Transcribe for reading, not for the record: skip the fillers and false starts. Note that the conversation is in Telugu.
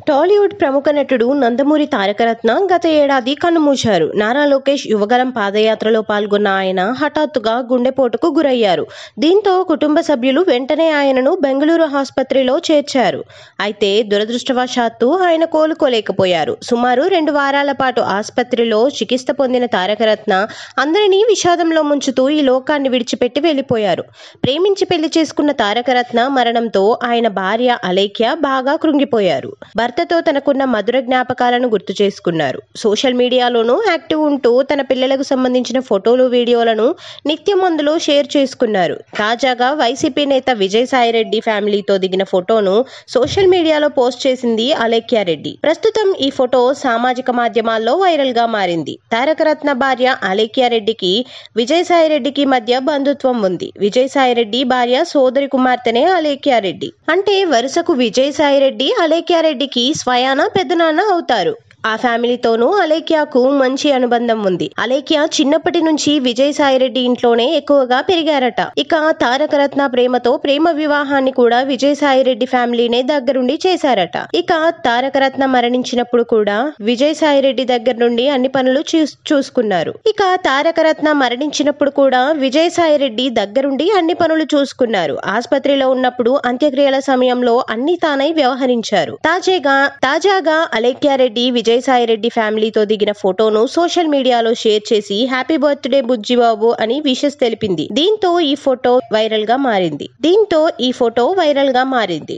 టాలీవుడ్ ప్రముఖ నటుడు నందమూరి తారకరత్న గత ఏడాది కన్నుమూశారు. నారా లోకేష్ యువగళం పాదయాత్రలో పాల్గొన్న ఆయన హఠాత్తుగా గుండెపోటుకు గురయ్యారు. దీంతో కుటుంబ సభ్యులు వెంటనే ఆయనను బెంగళూరు ఆసుపత్రిలో చేర్చారు. అయితే దురదృష్టవశాత్తు ఆయన కోలుకోలేకపోయారు. సుమారు 2 వారాల పాటు ఆసుపత్రిలో చికిత్స పొందిన తారకరత్న అందరినీ విషాదంలో ముంచుతూ ఈ లోకాన్ని విడిచిపెట్టి వెళ్లిపోయారు. ప్రేమించి పెళ్లి చేసుకున్న తారకరత్న మరణంతో ఆయన భార్య అలేఖ్య బాగా కృంగిపోయారు. భర్తతో తనకున్న మధుర జ్ఞాపకాలను గుర్తు చేసుకున్నారు. సోషల్ మీడియాలోనూ యాక్టివ్ ఉంటూ తన పిల్లలకు సంబంధించిన ఫోటోలు, వీడియోలను నిత్యం అందులో షేర్ చేసుకున్నారు. తాజాగా వైసీపీ నేత విజయసాయిరెడ్డి ఫ్యామిలీతో దిగిన ఫోటోను సోషల్ మీడియాలో పోస్ట్ చేసింది అలేఖ్యారెడ్డి. ప్రస్తుతం ఈ ఫోటో సామాజిక మాధ్యమాల్లో వైరల్ గా మారింది. తారకరత్న భార్య అలేఖ్యారెడ్డికి విజయసాయిరెడ్డికి మధ్య బంధుత్వం ఉంది. విజయసాయిరెడ్డి భార్య సోదరి కుమార్తెనే అలేఖ్యారెడ్డి. అంటే వరుసకు విజయసాయిరెడ్డి అలేఖ్యారెడ్డికి స్వయాన పెద్దనాన్న అవుతారు. ఆ ఫ్యామిలీతోనూ అలేఖ్యకు మంచి అనుబంధం ఉంది. అలేఖ్య చిన్నప్పటి నుంచి విజయసాయిరెడ్డి ఇంట్లోనే ఎక్కువగా పెరిగారట. ఇక తారకరత్న ప్రేమతో ప్రేమ వివాహాన్ని కూడా విజయసాయిరెడ్డి ఫ్యామిలీనే దగ్గరుండి చేశారట. ఇక తారకరత్న మరణించినప్పుడు కూడా విజయసాయిరెడ్డి దగ్గర నుండి అన్ని పనులు చూసుకున్నారు. ఆసుపత్రిలో ఉన్నప్పుడు అంత్యక్రియల సమయంలో అన్ని తానై వ్యవహరించారు. తాజాగా అలేఖ్యారెడ్డి విజయసాయిరెడ్డి ఫ్యామిలీతో దిగిన ఫోటోను సోషల్ మీడియాలో షేర్ చేసి హ్యాపీ బర్త్డే బుజ్జిబాబు అని విషెస్ తెలిపింది. దీంతో ఈ ఫోటో వైరల్ గా మారింది.